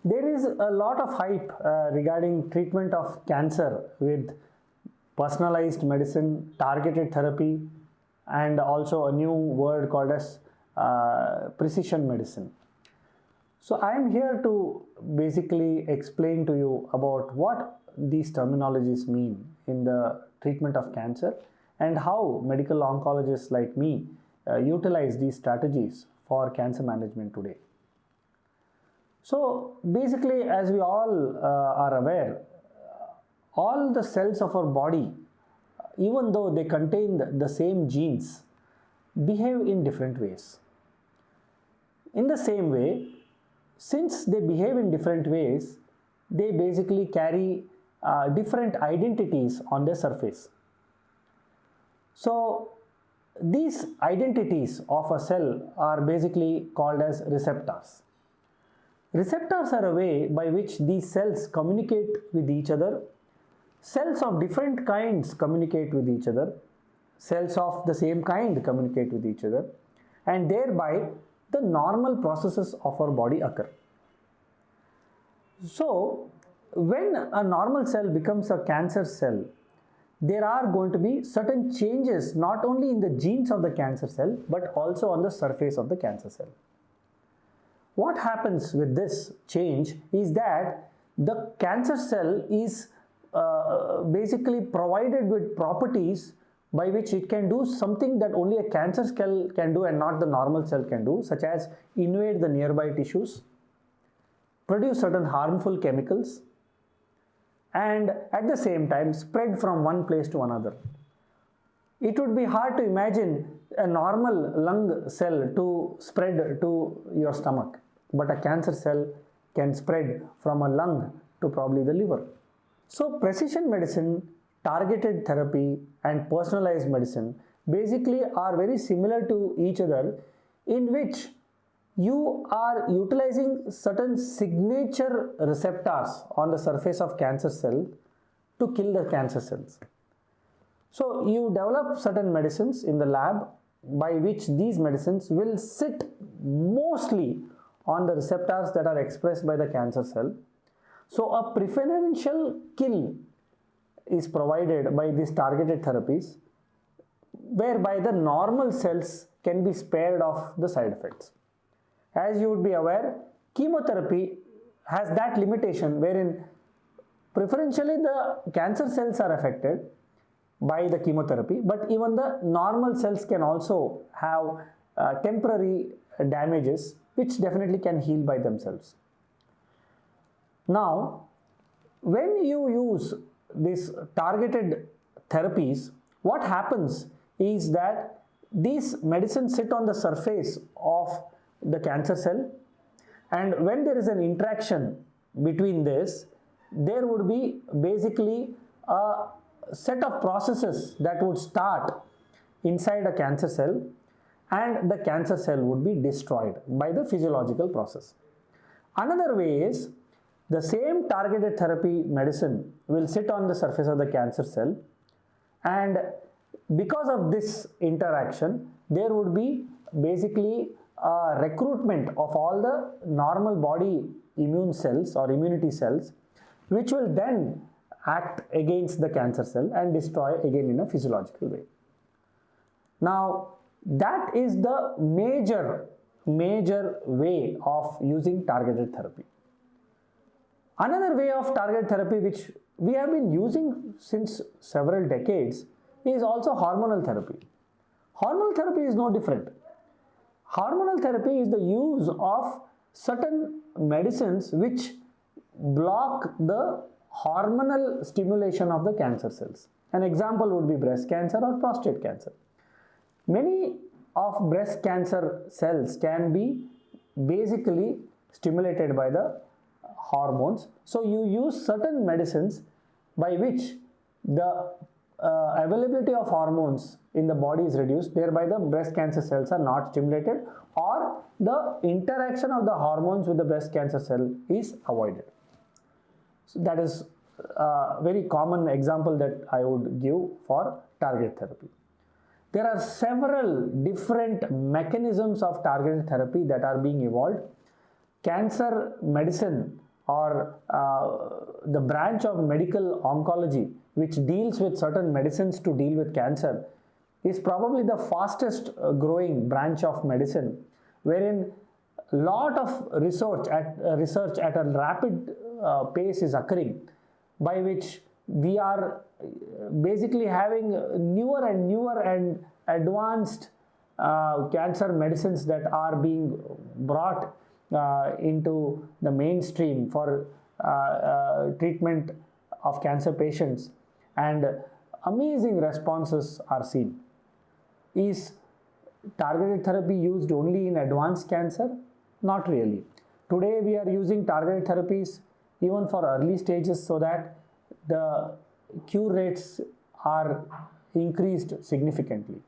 There is a lot of hype regarding treatment of cancer with personalized medicine, targeted therapy, and also a new word called as precision medicine. So I am here to basically explain to you about what these terminologies mean in the treatment of cancer and how medical oncologists like me utilize these strategies for cancer management today. So basically, as we all are aware, all the cells of our body, even though they contain the same genes, behave in different ways. In the same way, since they behave in different ways, they basically carry different identities on their surface. So these identities of a cell are basically called as receptors. Receptors are a way by which these cells communicate with each other. Cells of different kinds communicate with each other. Cells of the same kind communicate with each other, and thereby the normal processes of our body occur. So when a normal cell becomes a cancer cell, there are going to be certain changes not only in the genes of the cancer cell but also on the surface of the cancer cell. What happens with this change is that the cancer cell is basically provided with properties by which it can do something that only a cancer cell can do and not the normal cell can do, such as invade the nearby tissues, produce certain harmful chemicals, and at the same time spread from one place to another. It would be hard to imagine a normal lung cell to spread to your stomach, but a cancer cell can spread from a lung to probably the liver. So precision medicine, targeted therapy, and personalized medicine basically are very similar to each other, in which you are utilizing certain signature receptors on the surface of cancer cell to kill the cancer cells. So you develop certain medicines in the lab by which these medicines will sit mostly on the receptors that are expressed by the cancer cell. So a preferential kill is provided by these targeted therapies, whereby the normal cells can be spared of the side effects. As you would be aware, chemotherapy has that limitation wherein preferentially the cancer cells are affected by the chemotherapy, but even the normal cells can also have temporary damages which definitely can heal by themselves. Now, when you use these targeted therapies, what happens is that these medicines sit on the surface of the cancer cell, and when there is an interaction between this, there would be basically a set of processes that would start inside a cancer cell, and the cancer cell would be destroyed by the physiological process. Another way is the same targeted therapy medicine will sit on the surface of the cancer cell, and because of this interaction, there would be basically a recruitment of all the normal body immune cells or immunity cells, which will then act against the cancer cell and destroy again in a physiological way. Now, that is the major way of using targeted therapy. Another way of targeted therapy which we have been using since several decades is also hormonal therapy. Hormonal therapy is no different. Hormonal therapy is the use of certain medicines which block the hormonal stimulation of the cancer cells. An example would be breast cancer or prostate cancer. Many of breast cancer cells can be basically stimulated by the hormones. So you use certain medicines by which the availability of hormones in the body is reduced, thereby the breast cancer cells are not stimulated, or the interaction of the hormones with the breast cancer cell is avoided. So that is a very common example that I would give for targeted therapy. There are several different mechanisms of targeted therapy that are being evolved. Cancer medicine or the branch of medical oncology which deals with certain medicines to deal with cancer is probably the fastest growing branch of medicine, wherein a lot of research at a rapid pace is occurring, by which we are basically having newer and advanced cancer medicines that are being brought into the mainstream for treatment of cancer patients, and amazing responses are seen. Is targeted therapy used only in advanced cancer? Not really. Today we are using targeted therapies even for early stages so that the cure rates are increased significantly.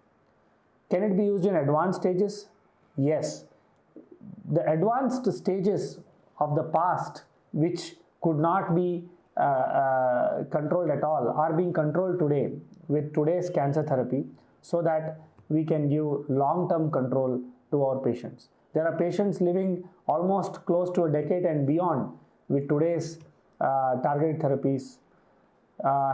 Can it be used in advanced stages? Yes. The advanced stages of the past, which could not be controlled at all, are being controlled today with today's cancer therapy, so that we can give long-term control to our patients. There are patients living almost close to a decade and beyond with today's targeted therapies.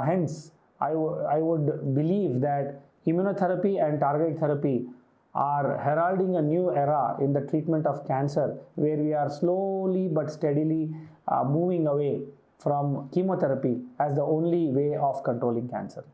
Hence, I would believe that immunotherapy and targeted therapy are heralding a new era in the treatment of cancer, where we are slowly but steadily moving away from chemotherapy as the only way of controlling cancer.